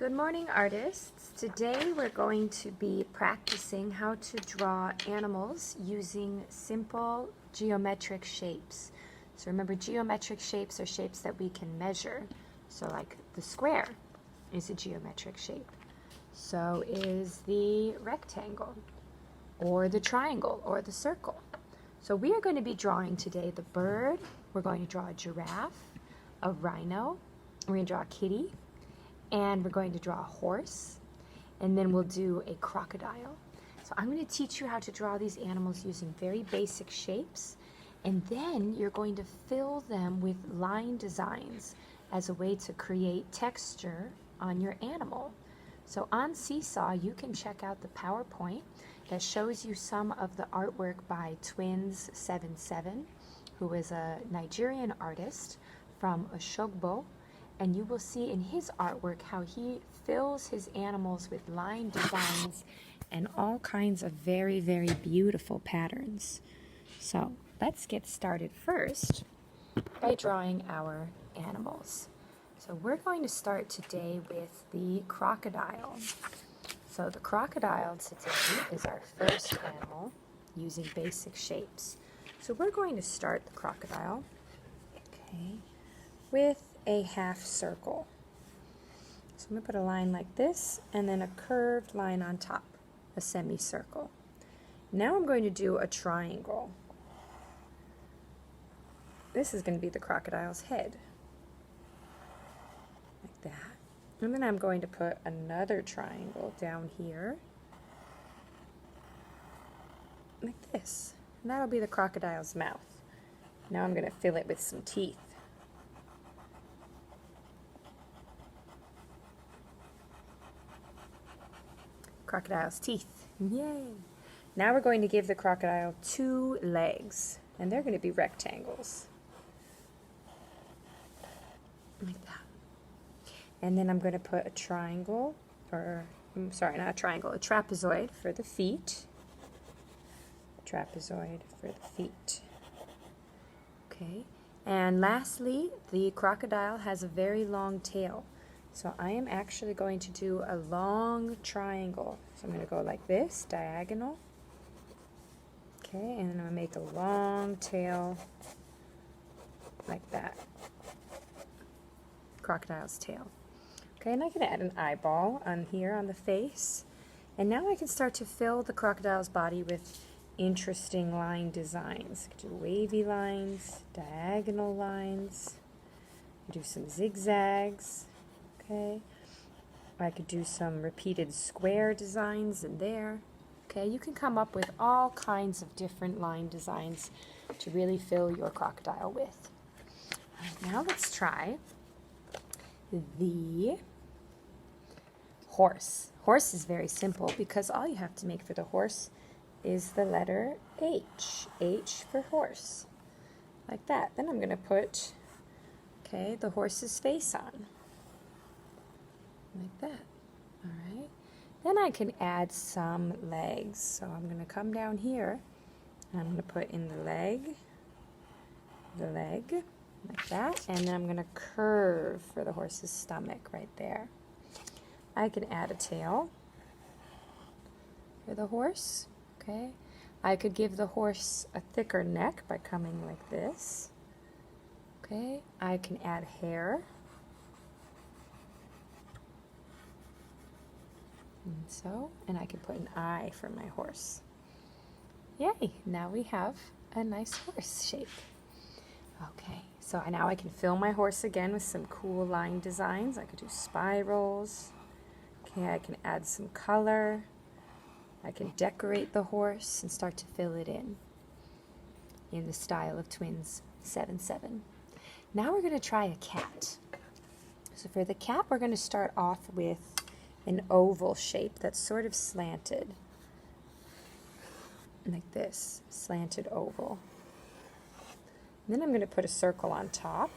Good morning, artists. Today we're going to be practicing how to draw animals using simple geometric shapes. So remember, geometric shapes are shapes that we can measure. So like the square is a geometric shape. So is the rectangle, or the triangle, or the circle. So we are going to be drawing today the bird. We're going to draw a giraffe, a rhino, we're going to draw a kitty, and we're going to draw a horse, and then we'll do a crocodile. So I'm going to teach you how to draw these animals using very basic shapes, and then you're going to fill them with line designs as a way to create texture on your animal. So on Seesaw, you can check out the PowerPoint that shows you some of the artwork by Twins77, who is a Nigerian artist from Oshogbo. And you will see in his artwork how he fills his animals with line designs and all kinds of very, very beautiful patterns. So let's get started first by drawing our animals. So we're going to start today with the crocodile. So the crocodile today is our first animal using basic shapes. So we're going to start the crocodile, with a half circle. So I'm going to put a line like this and then a curved line on top, a semicircle. Now I'm going to do a triangle. This is going to be the crocodile's head, like that. And then I'm going to put another triangle down here, like this. And that'll be the crocodile's mouth. Now I'm going to fill it with some teeth. Crocodile's teeth. Yay! Now we're going to give the crocodile 2 legs, and they're going to be rectangles. Like that. And then I'm going to put a triangle, or, sorry, not a triangle, a trapezoid for the feet. Trapezoid for the feet. Okay. And lastly, the crocodile has a very long tail. So I am actually going to do a long triangle. So I'm going to go like this, diagonal. Okay, and then I'm going to make a long tail like that. Crocodile's tail. Okay, and I can add an eyeball on here on the face. And now I can start to fill the crocodile's body with interesting line designs. I can do wavy lines, diagonal lines, do some zigzags. Okay, I could do some repeated square designs in there. Okay, you can come up with all kinds of different line designs to really fill your crocodile with. All right, now let's try the horse. Horse is very simple because all you have to make for the horse is the letter H. H for horse. Like that. Then I'm going to put, the horse's face on. Like that. All right. Then I can add some legs. So I'm going to come down here and I'm going to put in the leg, like that. And then I'm going to curve for the horse's stomach right there. I can add a tail for the horse. Okay. I could give the horse a thicker neck by coming like this. Okay. I can add hair. And I can put an eye for my horse. Yay, now we have a nice horse shape. Okay, so now I can fill my horse again with some cool line designs. I could do spirals. Okay, I can add some color. I can decorate the horse and start to fill it in the style of Twins77. Now we're going to try a cat. So for the cat, we're going to start off with an oval shape that's sort of slanted, like this, slanted oval. And then I'm going to put a circle on top,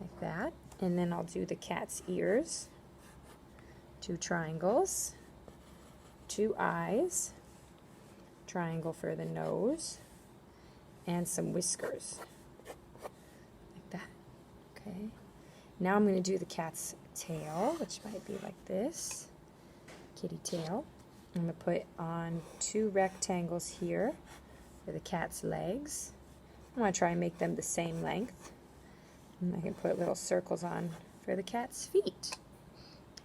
like that, and then I'll do the cat's ears, 2 triangles, 2 eyes, triangle for the nose, and some whiskers, like that. Okay. Now I'm going to do the cat's tail, which might be like this, kitty tail. I'm going to put on 2 rectangles here for the cat's legs. I want to try and make them the same length. And I can put little circles on for the cat's feet.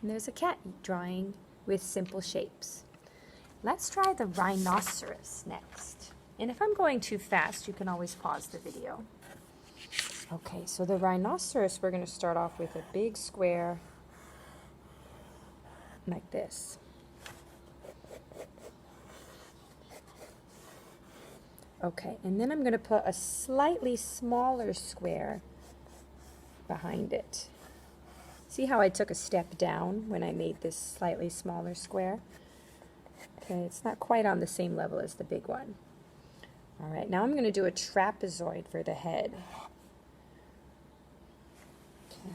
And there's a cat drawing with simple shapes. Let's try the rhinoceros next. And if I'm going too fast, you can always pause the video. Okay, so the rhinoceros, we're going to start off with a big square like this. Okay, and then I'm going to put a slightly smaller square behind it. See how I took a step down when I made this slightly smaller square? Okay, it's not quite on the same level as the big one. All right, now I'm going to do a trapezoid for the head. Okay.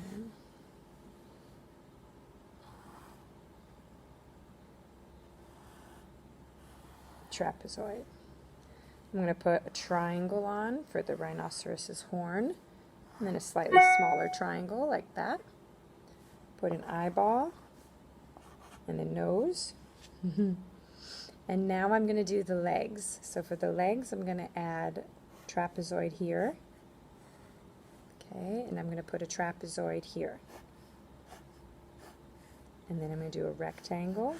Trapezoid. I'm going to put a triangle on for the rhinoceros's horn, and then a slightly smaller triangle like that. Put an eyeball and a nose. And now I'm going to do the legs. So for the legs, I'm going to add trapezoid here. Okay, and I'm going to put a trapezoid here. And then I'm going to do a rectangle,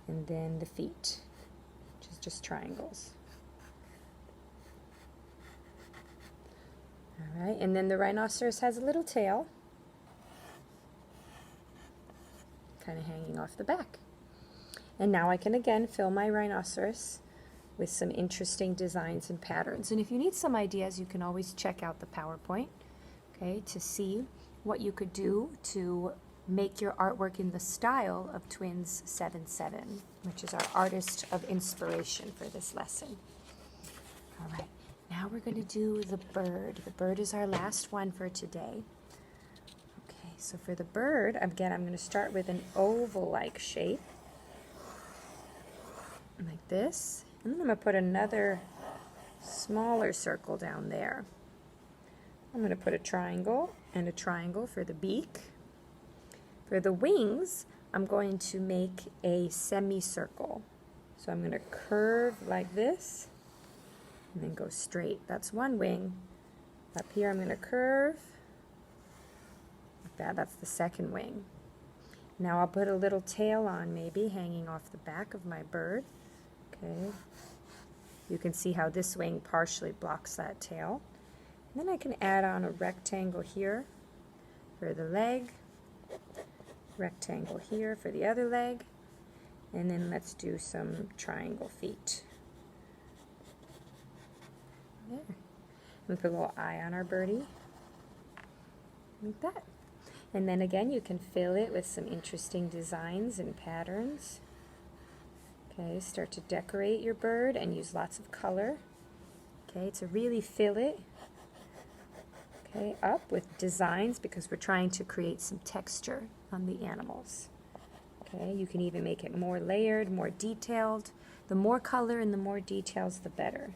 and then the feet, which is just triangles. All right, and then the rhinoceros has a little tail, kind of hanging off the back. And now I can again fill my rhinoceros with some interesting designs and patterns. And if you need some ideas, you can always check out the PowerPoint, okay, to see what you could do to make your artwork in the style of Twins 77, which is our artist of inspiration for this lesson. All right, now we're going to do the bird. The bird is our last one for today. Okay, so for the bird, again, I'm going to start with an oval-like shape, like this. And then I'm going to put another smaller circle down there. I'm going to put a triangle and a triangle for the beak. For the wings, I'm going to make a semicircle. So I'm going to curve like this and then go straight. That's one wing. Up here I'm going to curve like that. That's the second wing. Now I'll put a little tail on, maybe hanging off the back of my bird. Okay. You can see how this wing partially blocks that tail. And then I can add on a rectangle here for the leg, rectangle here for the other leg, and then let's do some triangle feet. There. And put a little eye on our birdie, like that. And then again, you can fill it with some interesting designs and patterns. Okay, start to decorate your bird and use lots of color. Okay, to really fill it, okay, up with designs, because we're trying to create some texture on the animals. Okay, you can even make it more layered, more detailed. The more color and the more details, the better.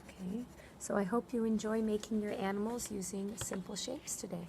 Okay, so I hope you enjoy making your animals using simple shapes today.